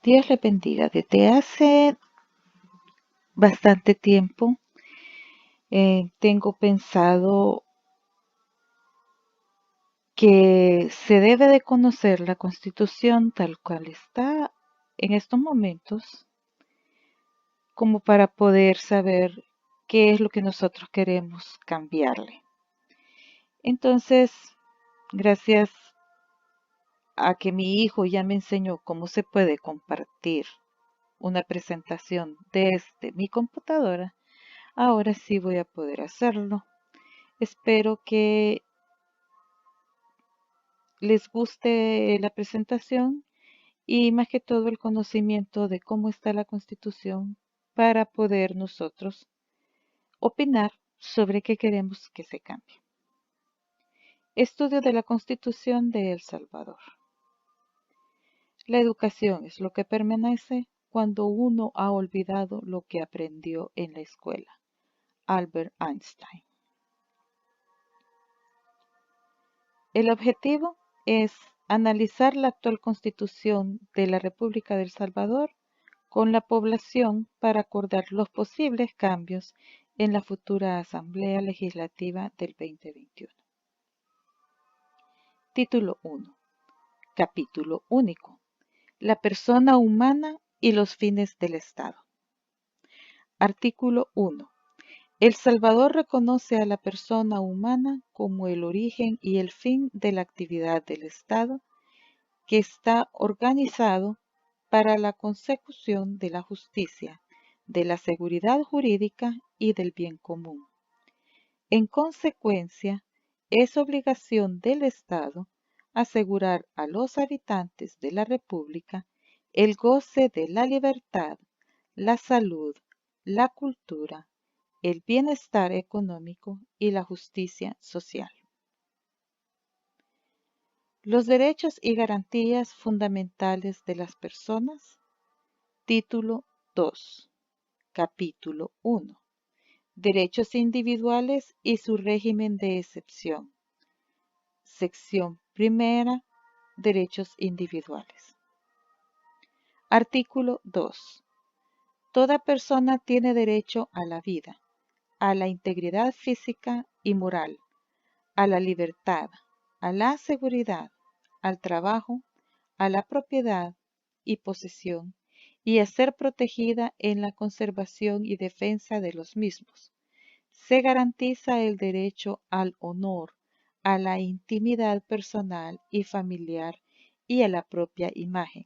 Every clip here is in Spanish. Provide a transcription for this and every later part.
Dios le bendiga. Desde hace bastante tiempo tengo pensado que se debe de conocer la Constitución tal cual está en estos momentos, como para poder saber qué es lo que nosotros queremos cambiarle. Entonces, gracias a que mi hijo ya me enseñó cómo se puede compartir una presentación desde mi computadora, ahora sí voy a poder hacerlo. Espero que les guste la presentación y más que todo el conocimiento de cómo está la Constitución para poder nosotros opinar sobre qué queremos que se cambie. Estudio de la Constitución de El Salvador. La educación es lo que permanece cuando uno ha olvidado lo que aprendió en la escuela. Albert Einstein. El objetivo es analizar la actual Constitución de la República de El Salvador con la población para acordar los posibles cambios en la futura Asamblea Legislativa del 2021. Título 1. Capítulo único. La persona humana y los fines del Estado. Artículo 1. El Salvador reconoce a la persona humana como el origen y el fin de la actividad del Estado, que está organizado para la consecución de la justicia, de la seguridad jurídica y del bien común. En consecuencia, es obligación del Estado asegurar a los habitantes de la República el goce de la libertad, la salud, la cultura, el bienestar económico y la justicia social. Los derechos y garantías fundamentales de las personas. Título 2. Capítulo 1. Derechos individuales y su régimen de excepción. Sección primera. Derechos individuales. Artículo 2. Toda persona tiene derecho a la vida, a la integridad física y moral, a la libertad, a la seguridad, al trabajo, a la propiedad y posesión, y a ser protegida en la conservación y defensa de los mismos. Se garantiza el derecho al honor, a la intimidad personal y familiar y a la propia imagen.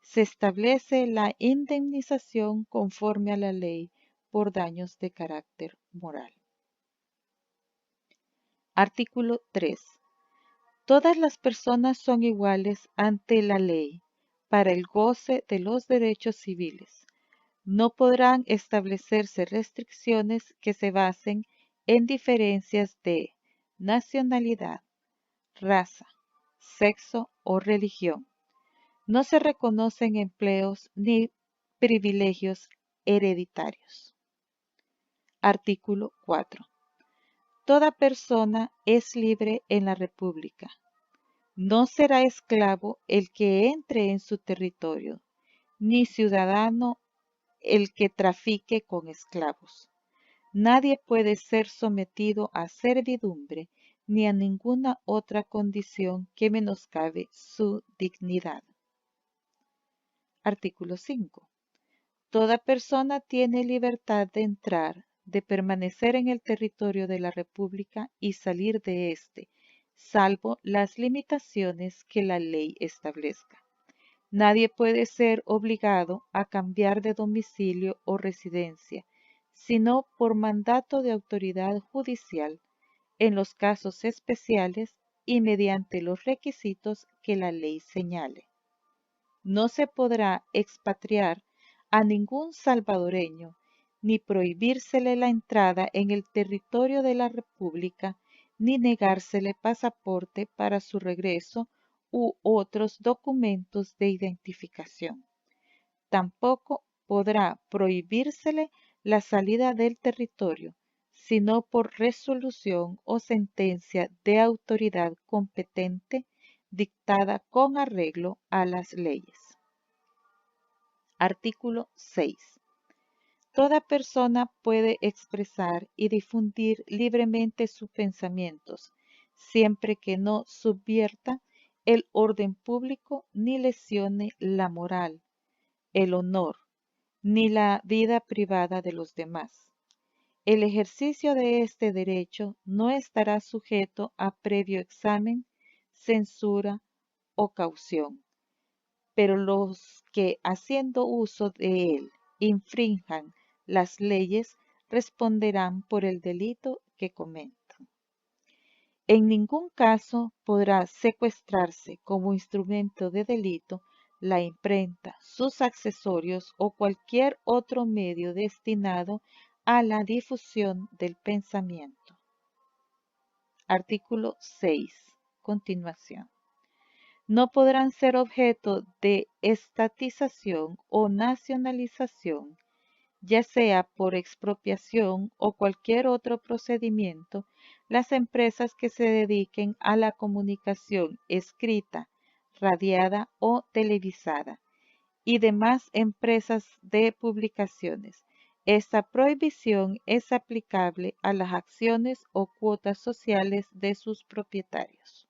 Se establece la indemnización conforme a la ley por daños de carácter moral. Artículo 3. Todas las personas son iguales ante la ley para el goce de los derechos civiles. No podrán establecerse restricciones que se basen en diferencias de nacionalidad, raza, sexo o religión. No se reconocen empleos ni privilegios hereditarios. Artículo 4. Toda persona es libre en la República. No será esclavo el que entre en su territorio, ni ciudadano el que trafique con esclavos. Nadie puede ser sometido a servidumbre ni a ninguna otra condición que menoscabe su dignidad. Artículo 5. Toda persona tiene libertad de entrar, de permanecer en el territorio de la República y salir de éste, salvo las limitaciones que la ley establezca. Nadie puede ser obligado a cambiar de domicilio o residencia, sino por mandato de autoridad judicial, en los casos especiales y mediante los requisitos que la ley señale. No se podrá expatriar a ningún salvadoreño, ni prohibírsele la entrada en el territorio de la República, ni negársele pasaporte para su regreso u otros documentos de identificación. Tampoco podrá prohibírsele la salida del territorio, sino por resolución o sentencia de autoridad competente dictada con arreglo a las leyes. Artículo 6. Toda persona puede expresar y difundir libremente sus pensamientos, siempre que no subvierta el orden público ni lesione la moral, el honor, ni la vida privada de los demás. El ejercicio de este derecho no estará sujeto a previo examen, censura o caución, pero los que haciendo uso de él infrinjan las leyes responderán por el delito que cometan. En ningún caso podrá secuestrarse como instrumento de delito la imprenta, sus accesorios o cualquier otro medio destinado a la difusión del pensamiento. Artículo 6. Continuación. No podrán ser objeto de estatización o nacionalización, ya sea por expropiación o cualquier otro procedimiento, las empresas que se dediquen a la comunicación escrita, radiada o televisada, y demás empresas de publicaciones. Esta prohibición es aplicable a las acciones o cuotas sociales de sus propietarios.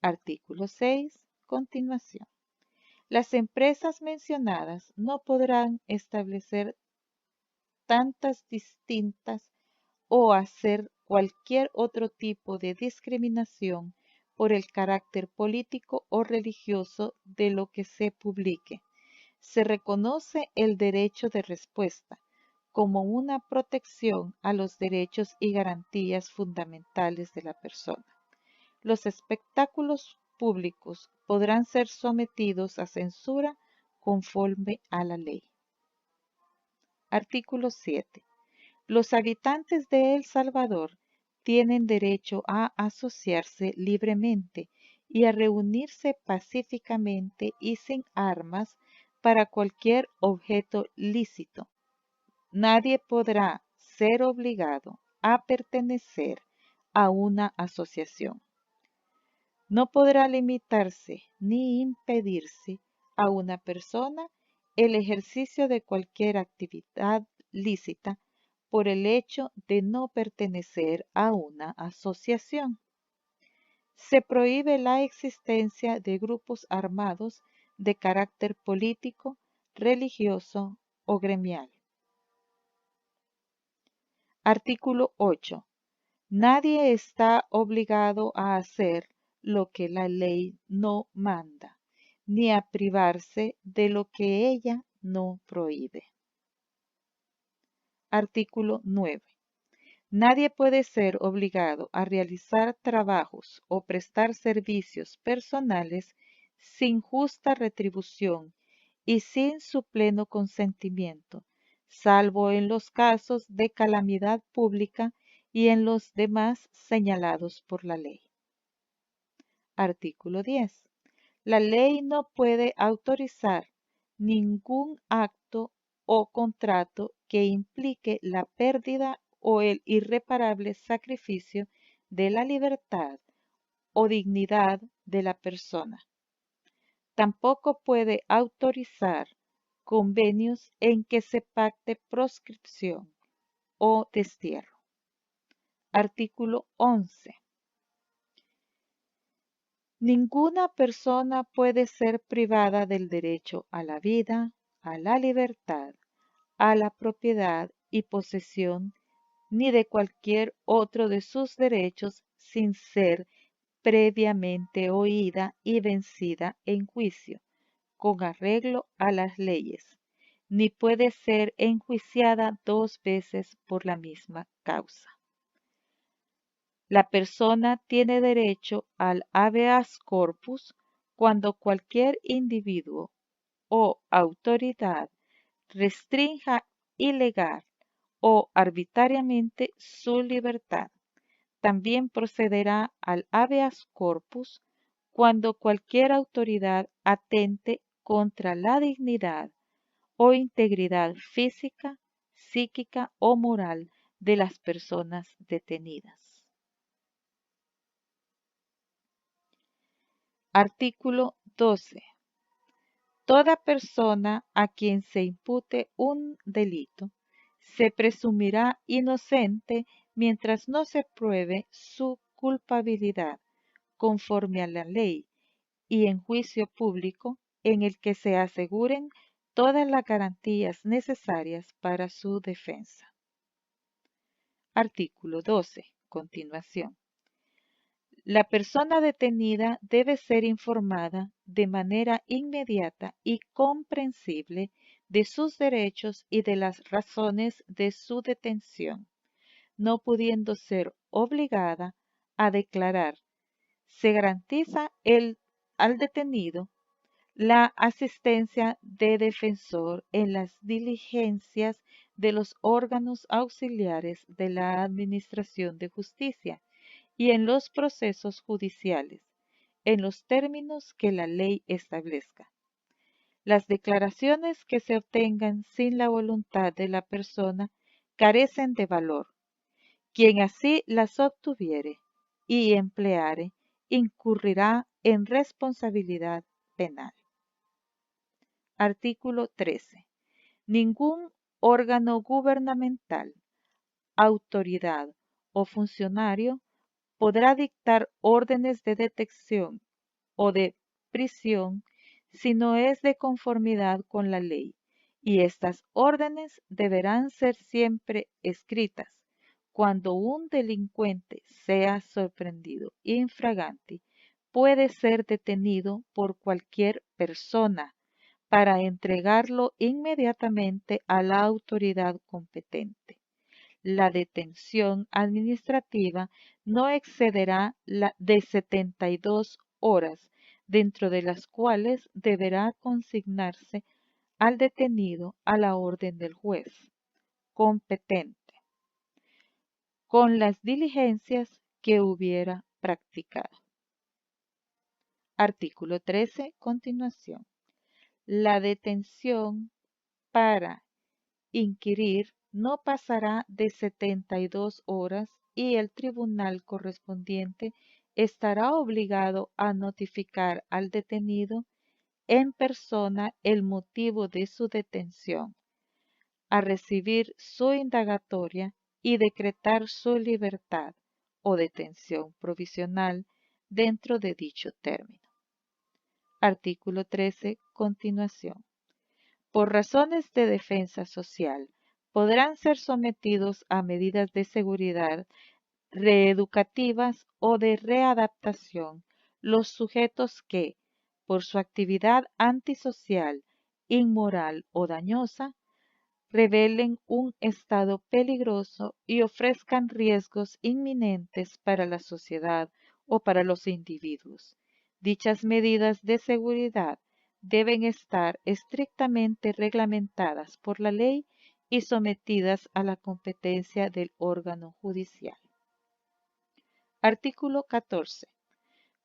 Artículo 6. Continuación. Las empresas mencionadas no podrán establecer tantas distintas o hacer cualquier otro tipo de discriminación por el carácter político o religioso de lo que se publique. Se reconoce el derecho de respuesta como una protección a los derechos y garantías fundamentales de la persona. Los espectáculos públicos podrán ser sometidos a censura conforme a la ley. Artículo 7. Los habitantes de El Salvador tienen derecho a asociarse libremente y a reunirse pacíficamente y sin armas para cualquier objeto lícito. Nadie podrá ser obligado a pertenecer a una asociación. No podrá limitarse ni impedirse a una persona el ejercicio de cualquier actividad lícita por el hecho de no pertenecer a una asociación. Se prohíbe la existencia de grupos armados de carácter político, religioso o gremial. Artículo 8. Nadie está obligado a hacer lo que la ley no manda, ni a privarse de lo que ella no prohíbe. Artículo 9. Nadie puede ser obligado a realizar trabajos o prestar servicios personales sin justa retribución y sin su pleno consentimiento, salvo en los casos de calamidad pública y en los demás señalados por la ley. Artículo 10. La ley no puede autorizar ningún acto o contrato que implique la pérdida o el irreparable sacrificio de la libertad o dignidad de la persona. Tampoco puede autorizar convenios en que se pacte proscripción o destierro. Artículo 11. Ninguna persona puede ser privada del derecho a la vida, a la libertad, a la propiedad y posesión, ni de cualquier otro de sus derechos sin ser previamente oída y vencida en juicio, con arreglo a las leyes, ni puede ser enjuiciada dos veces por la misma causa. La persona tiene derecho al habeas corpus cuando cualquier individuo o autoridad restrinja ilegal o arbitrariamente su libertad. También procederá al habeas corpus cuando cualquier autoridad atente contra la dignidad o integridad física, psíquica o moral de las personas detenidas. Artículo 12. Toda persona a quien se impute un delito se presumirá inocente mientras no se pruebe su culpabilidad conforme a la ley y en juicio público en el que se aseguren todas las garantías necesarias para su defensa. Artículo 12. Continuación. La persona detenida debe ser informada de manera inmediata y comprensible de sus derechos y de las razones de su detención, no pudiendo ser obligada a declarar. Se garantiza al detenido la asistencia de defensor en las diligencias de los órganos auxiliares de la Administración de Justicia y en los procesos judiciales, en los términos que la ley establezca. Las declaraciones que se obtengan sin la voluntad de la persona carecen de valor. Quien así las obtuviere y empleare, incurrirá en responsabilidad penal. Artículo 13. Ningún órgano gubernamental, autoridad o funcionario podrá dictar órdenes de detención o de prisión si no es de conformidad con la ley, y estas órdenes deberán ser siempre escritas. Cuando un delincuente sea sorprendido infraganti, puede ser detenido por cualquier persona para entregarlo inmediatamente a la autoridad competente. La detención administrativa no excederá de 72 horas, dentro de las cuales deberá consignarse al detenido a la orden del juez competente, con las diligencias que hubiera practicado. Artículo 13. Continuación. La detención para inquirir no pasará de 72 horas y el tribunal correspondiente estará obligado a notificar al detenido en persona el motivo de su detención, a recibir su indagatoria y decretar su libertad o detención provisional dentro de dicho término. Artículo 13. Continuación. Por razones de defensa social, podrán ser sometidos a medidas de seguridad reeducativas o de readaptación los sujetos que, por su actividad antisocial, inmoral o dañosa, revelen un estado peligroso y ofrezcan riesgos inminentes para la sociedad o para los individuos. Dichas medidas de seguridad deben estar estrictamente reglamentadas por la ley y sometidas a la competencia del órgano judicial. Artículo 14.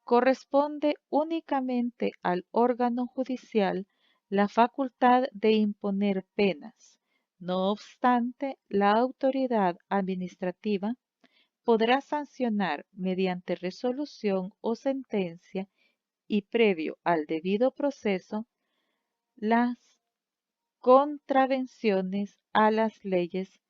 Corresponde únicamente al órgano judicial la facultad de imponer penas. No obstante, la autoridad administrativa podrá sancionar mediante resolución o sentencia y previo al debido proceso las contravenciones a las leyes,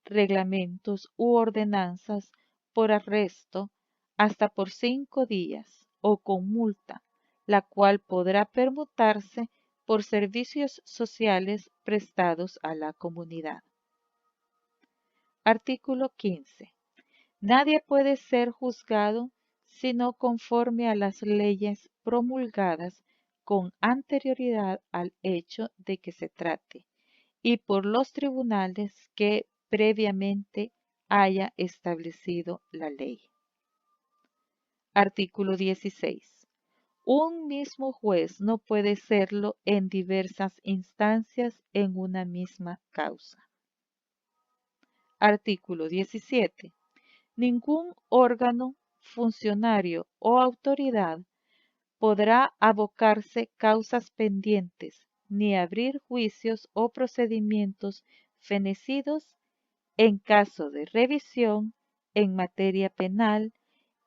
reglamentos u ordenanzas por arresto hasta por 5 días o con multa, la cual podrá permutarse por servicios sociales prestados a la comunidad. Artículo 15. Nadie puede ser juzgado sino conforme a las leyes promulgadas con anterioridad al hecho de que se trate y por los tribunales que previamente haya establecido la ley. Artículo 16. Un mismo juez no puede serlo en diversas instancias en una misma causa. Artículo 17. Ningún órgano, funcionario o autoridad podrá abocarse causas pendientes ni abrir juicios o procedimientos fenecidos en caso de revisión en materia penal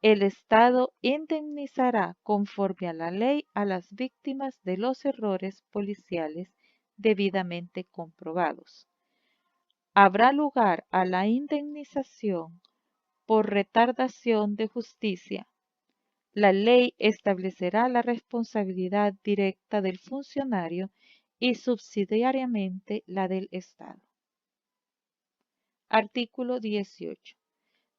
El Estado indemnizará conforme a la ley a las víctimas de los errores policiales debidamente comprobados. Habrá lugar a la indemnización por retardación de justicia. La ley establecerá la responsabilidad directa del funcionario y subsidiariamente la del Estado. Artículo 18.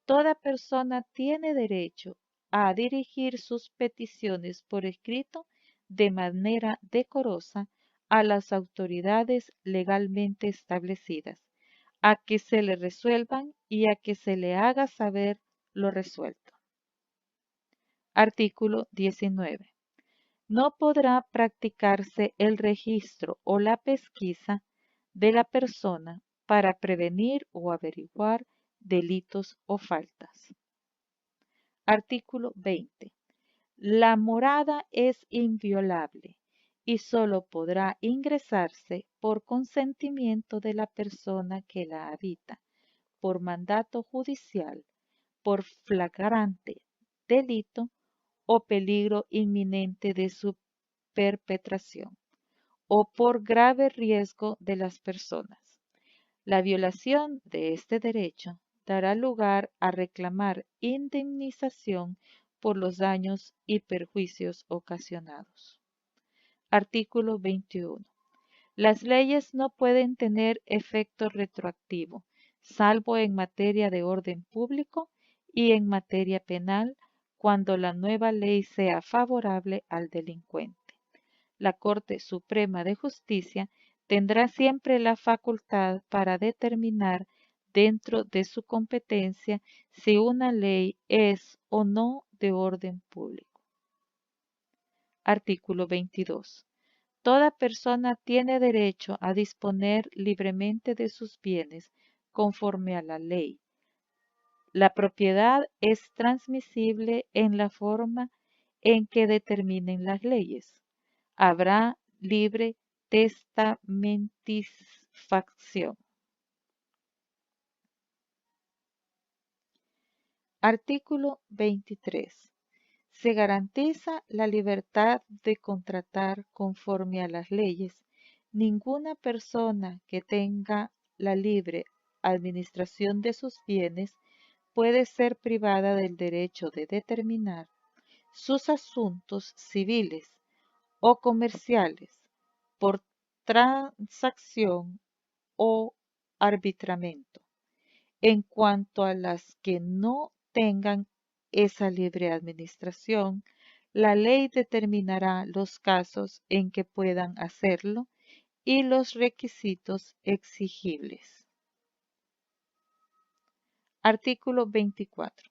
Toda persona tiene derecho a dirigir sus peticiones por escrito de manera decorosa a las autoridades legalmente establecidas, a que se le resuelvan y a que se le haga saber lo resuelto. Artículo 19. No podrá practicarse el registro o la pesquisa de la persona para prevenir o averiguar delitos o faltas. Artículo 20. La morada es inviolable y sólo podrá ingresarse por consentimiento de la persona que la habita, por mandato judicial, por flagrante delito o peligro inminente de su perpetración, o por grave riesgo de las personas. La violación de este derecho dará lugar a reclamar indemnización por los daños y perjuicios ocasionados. Artículo 21. Las leyes no pueden tener efecto retroactivo, salvo en materia de orden público y en materia penal, cuando la nueva ley sea favorable al delincuente. La Corte Suprema de Justicia tendrá siempre la facultad para determinar dentro de su competencia si una ley es o no de orden público. Artículo 22. Toda persona tiene derecho a disponer libremente de sus bienes conforme a la ley. La propiedad es transmisible en la forma en que determinen las leyes. Habrá libre testamentisfacción. Artículo 23. Se garantiza la libertad de contratar conforme a las leyes. Ninguna persona que tenga la libre administración de sus bienes puede ser privada del derecho de determinar sus asuntos civiles o comerciales por transacción o arbitramiento. En cuanto a las que no tengan esa libre administración, la ley determinará los casos en que puedan hacerlo y los requisitos exigibles. Artículo 24.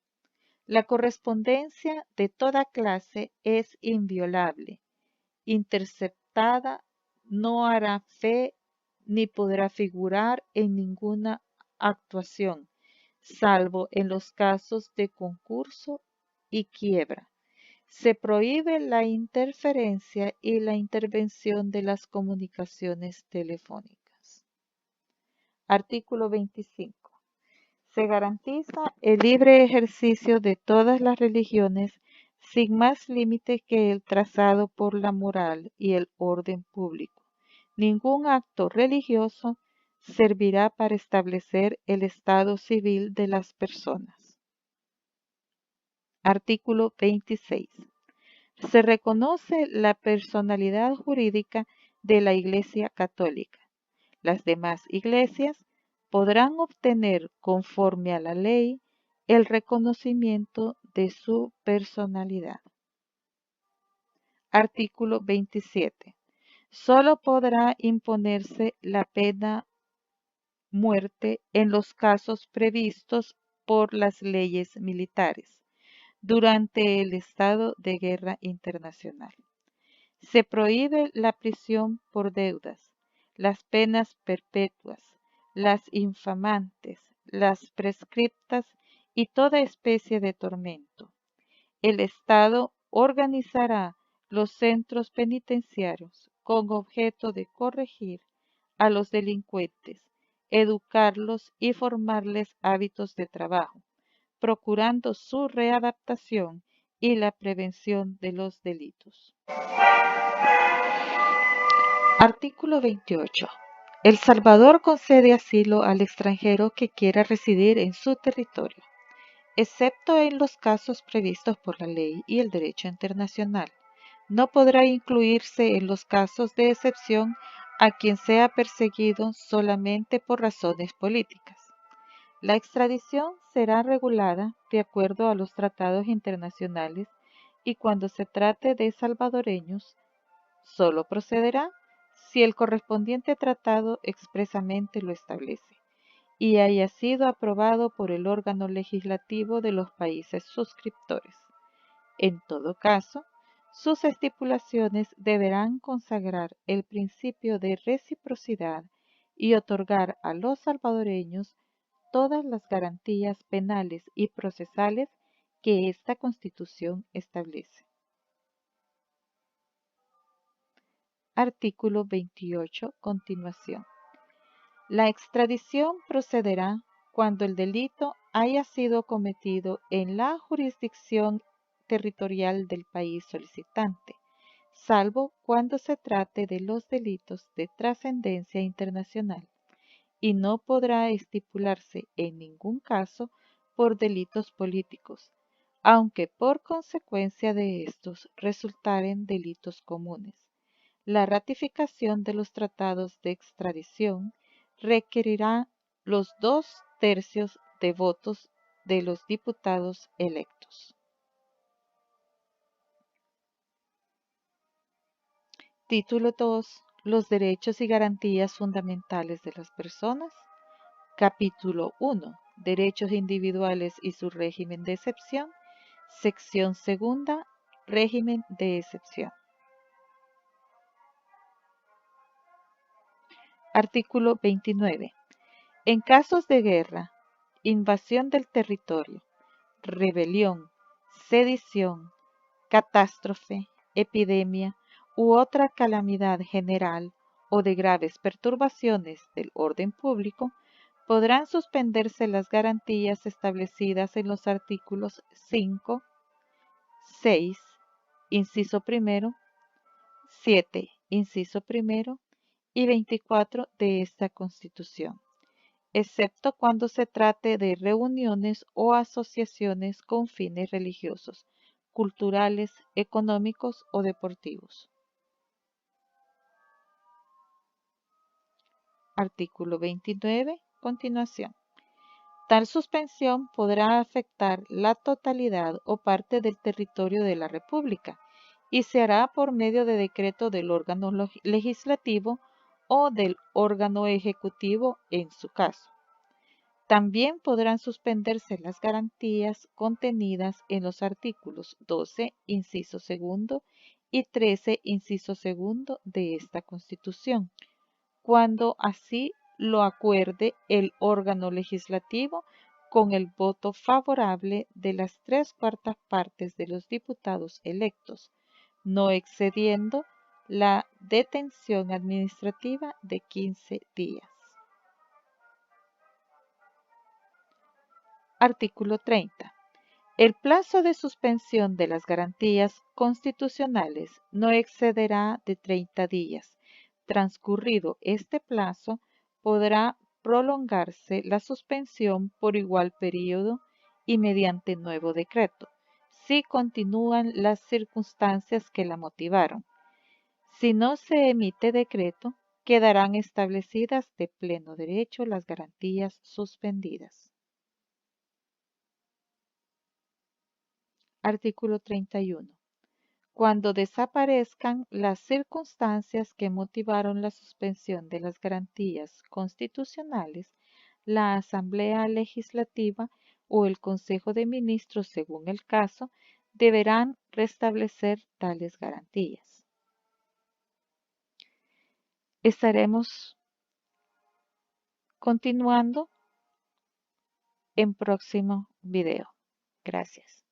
La correspondencia de toda clase es inviolable. Interceptada no hará fe ni podrá figurar en ninguna actuación, salvo en los casos de concurso y quiebra. Se prohíbe la interferencia y la intervención de las comunicaciones telefónicas. Artículo 25. Se garantiza el libre ejercicio de todas las religiones sin más límite que el trazado por la moral y el orden público. Ningún acto religioso servirá para establecer el estado civil de las personas. Artículo 26. Se reconoce la personalidad jurídica de la Iglesia Católica. Las demás iglesias podrán obtener, conforme a la ley, el reconocimiento de su personalidad. Artículo 27. Solo podrá imponerse la pena muerte en los casos previstos por las leyes militares durante el estado de guerra internacional. Se prohíbe la prisión por deudas, las penas perpetuas, las infamantes, las prescriptas y toda especie de tormento. El Estado organizará los centros penitenciarios con objeto de corregir a los delincuentes, educarlos y formarles hábitos de trabajo, procurando su readaptación y la prevención de los delitos. Artículo 28. El Salvador concede asilo al extranjero que quiera residir en su territorio, excepto en los casos previstos por la ley y el derecho internacional. No podrá incluirse en los casos de excepción a quien sea perseguido solamente por razones políticas. La extradición será regulada de acuerdo a los tratados internacionales y cuando se trate de salvadoreños, solo procederá si el correspondiente tratado expresamente lo establece y haya sido aprobado por el órgano legislativo de los países suscriptores. En todo caso, sus estipulaciones deberán consagrar el principio de reciprocidad y otorgar a los salvadoreños todas las garantías penales y procesales que esta Constitución establece. Artículo 28. Continuación. La extradición procederá cuando el delito haya sido cometido en la jurisdicción territorial del país solicitante, salvo cuando se trate de los delitos de trascendencia internacional, y no podrá estipularse en ningún caso por delitos políticos, aunque por consecuencia de estos resultaren delitos comunes. La ratificación de los tratados de extradición requerirá los 2/3 de votos de los diputados electos. Título 2. Los derechos y garantías fundamentales de las personas. Capítulo 1. Derechos individuales y su régimen de excepción. Sección 2. Régimen de excepción. Artículo 29. En casos de guerra, invasión del territorio, rebelión, sedición, catástrofe, epidemia u otra calamidad general o de graves perturbaciones del orden público, podrán suspenderse las garantías establecidas en los artículos 5, 6, inciso primero, 7, inciso primero y 24 de esta Constitución, excepto cuando se trate de reuniones o asociaciones con fines religiosos, culturales, económicos o deportivos. Artículo 29. Continuación. Tal suspensión podrá afectar la totalidad o parte del territorio de la República y se hará por medio de decreto del órgano legislativo o del órgano ejecutivo en su caso. También podrán suspenderse las garantías contenidas en los artículos 12, inciso segundo y 13, inciso segundo de esta Constitución, cuando así lo acuerde el órgano legislativo con el voto favorable de las 3/4 partes de los diputados electos, no excediendo la detención administrativa de 15 días. Artículo 30. El plazo de suspensión de las garantías constitucionales no excederá de 30 días. Transcurrido este plazo, podrá prolongarse la suspensión por igual periodo y mediante nuevo decreto, si continúan las circunstancias que la motivaron. Si no se emite decreto, quedarán establecidas de pleno derecho las garantías suspendidas. Artículo 31. Cuando desaparezcan las circunstancias que motivaron la suspensión de las garantías constitucionales, la Asamblea Legislativa o el Consejo de Ministros, según el caso, deberán restablecer tales garantías. Estaremos continuando en próximo video. Gracias.